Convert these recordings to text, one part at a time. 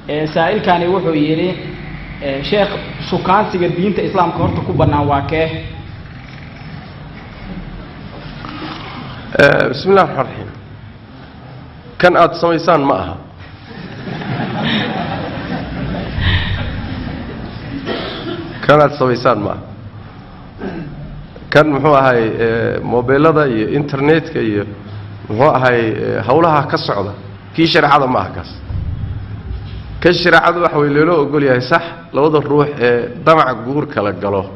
سائل كان يوحو يري شيخ شكان سيجا دينتا إسلام كورتا كوبانا واكيه بسم الله الرحمن الرحيم كان آد سميسان معها كان آد سميسان معها كان محوها هاي موبيلة دا انترنت كي محوها هاي هولها كسعودة كي شرع هذا معها كاس كشرع هذا وحوي له أقول يا صح لو ذا الروح دمع جور كلا جلاه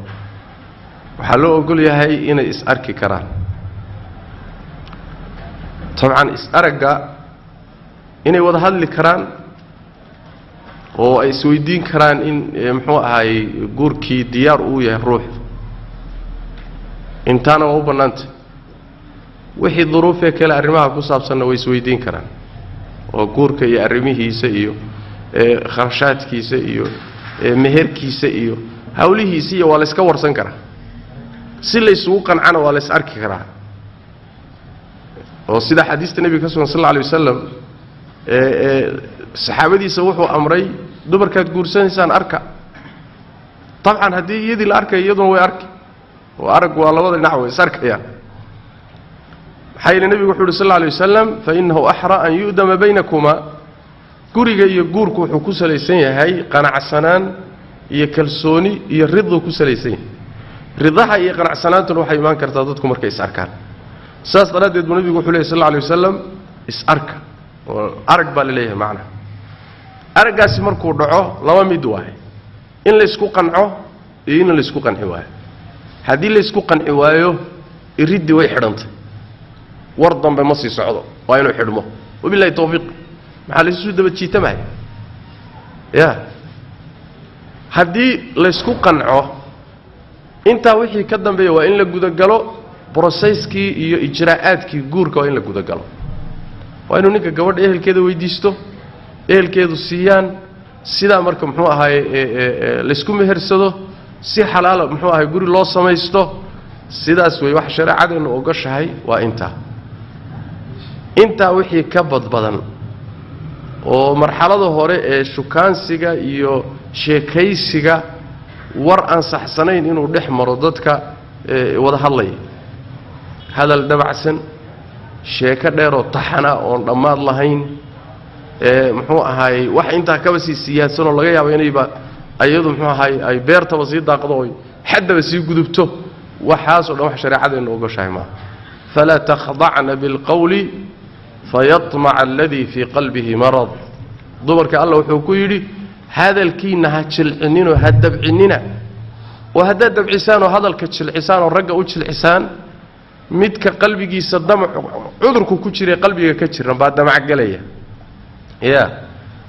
وحلو أقول يا هاي إن إسأرك كران طبعا إسأرجع إني وضح لي كران أو سويدين كران إن محوها هاي جور كي ديار ويا الروح intaana waa u bannaantay wixii duruufee kale arrimaha ku saabsanna way isweydiin karaan oo guurka iyo arrimihiisa iyo kharashaadkiisa iyo meherkiisa iyo hawlihiisa iyo waa la iska warsan karaa si la isugu qancana waa la is arki karaa oo sida xadiista nabiga sallallahu alayhi wasallam saxaabadiisa wuxuu amray dumarkaad guursanaysaan arka طبعا hadii iyadii la arkay iyaduna way arki وأرق والله وضع نحو يسارك يا حين النبي صلى الله عليه وسلم فإنه أحرى أن يؤدم بينكما قرق يقورك وحكوس ليسين هاي قناع السنان يكلسوني يرضو كوس ليسين رضاها يقنع السنان تروح يمان كرتادتكم مركا يساركان ساس ردد النبي صلى الله عليه وسلم يسارك وأرق بالليه معنا أرق اسمركو دعوه لما ميدواه إن ليسكو قنعوه إن ليسكو قنعواه هذه اللي يسكو قنعي وايو يريد way xidhantay war dambe ma sii socdo waa inuu xidhmo wabillahi tawfiq maxaa la isku daba jiitamaay ya hadii la isku qanco inta wixii ka dambeeyo waa in la guda galo processkii iyo ijraa'aadkii guurka waa in la guda galo waa inuu ninka gabadha ehelkeeda weydiisto ehelkeedu siiyaan sida marka muxuu ahaay la isku mehersado si xalaal muxuu ahay guri loo sameeysto sidaas way wax shariicadeennu ogashahay waa inta wixii ka badbadan oo marxalada hore ee shukaansiga iyo sheekaysiga war aan saxsanayn inuu dhex maro dadka wada hadlay hadal dabacsan sheeka dheer oo taxana oo dhamaad lahayn muxuu ahay wax inta ka basi siyaasan oo laga yaabo inayba ayadu muxuu ahay ay beerta wasiid daaqdo oo xadaba si gudubto waxaas oo wax shariicadeenu uga shaayma fala takhda'na bil qawli fayatma' alladhi fi qalbihi marad dumarka Allah wuxuu ku yiri hadalkiina ha jilcinino ha dabcinina oo hada dabcisaan oo hadalka jilcisaan oo ragga u jilcisaan midka qalbigiisa damac cudurku ku jiray qalbiga ka jiran baa damac galaya ya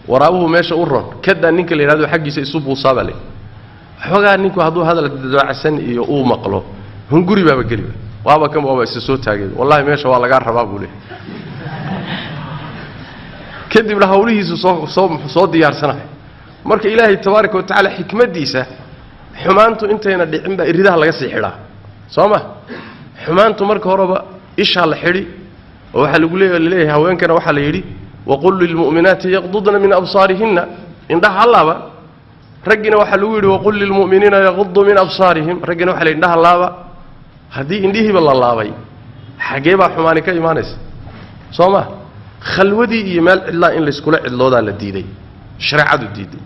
waraabuhu meesha u ron kada ninka la yiraahdo xaqiisa isu buusaabale xogaa ninku haduu hadal dacsan iyo uu maqlo hunguri baaba gali waaba kan waaba is soo taagay wallahi meesha waa laga rabaa buu leeyahay kadib la hawlihiisu soo diyaarsanahay marka ilaahay tabaaraka wa taala xikmadiisa xumaantu intayna dhicin ba iridaha laga sii xidhaa sooma xumaantu marka horeba isha la xidhi oo waxa lagu leeyahay haweenkana waxa la yiri وقل للمؤمنات يغضضن من أبصارهن إن ده الله رجنا وحلويد وقل للمؤمنين يغضوا من أبصارهم رجنا وحلي إن ده الله هذه إنديه بالله الله بي حجيبة حمانك إيمانس صوما خلودي إيمال إلا إن لسكولا إلا ده الديدي شرع عدو الديدي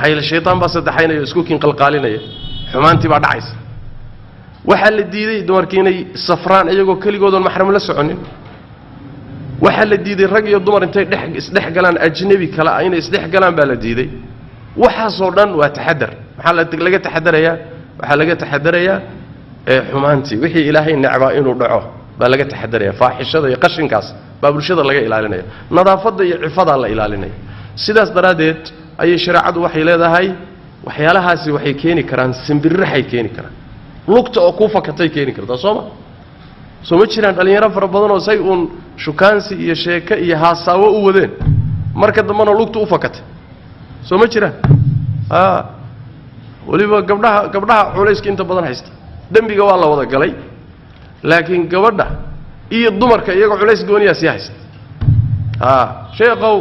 هاي الشيطان بس دحين يسكوكين قلقالين حمانتي بعد عيس وحل الديدي دمركيني صفران أيجو كل جودون محرم لسعنين waxa la diiday rag iyo dumar intay isdhex galaan ajnabi kala ay inay isdhex galaan baa la diiday waxa soo dhan waa taxadar waxa laga taxadarayaa waxa laga taxadarayaa xumaantii wixii ilaahay nicba inuu dhaco baa laga taxadarayaa faaxishada iyo qashinkaas baa bulshada laga ilaalinaya nadaafada iyo cifada la ilaalinaya sidaas daraadeed ay shariicadu waxay leedahay waxyaalahaasi waxay keeni karaan simbirraxay keeni karaan lugta oo ku fakatay keeni kartaa sooma soo ma jiraan dhalinyaro fara badan oo say uun shukaansi iyo sheeka iyo haasawo u wadeen marka dambana lugta u fakatay soo ma jiraan waliba gabdhaha culayska inta badan haysta dambiga waa la wada galay laakiin gabadha iyo dumarka iyaga culays gooniya si haysta sheeqow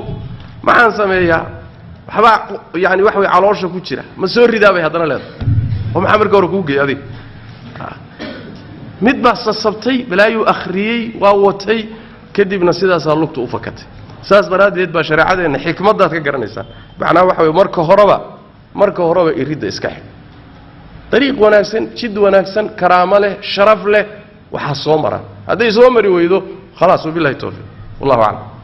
maxaan sameeyaa waxbaa yani wax way caloosha ku jira ma soo ridaabay haddana leedahay oo maxaa marka hore kuu geeyay adiga mid baa sasabtay balaayuu akhriyey waa watay kadibna sidaasaa lugta u fakatay saas daraaddeed baa shareecadeenna xikmaddaad ka garanaysaa macnaha waxa way marka horeba iridda iska xidh dariiq wanaagsan jid wanaagsan karaamo leh sharaf leh waxaa soo mara hadday soo mari weydo khalaas wabillahi tawfiiq wallahu aclam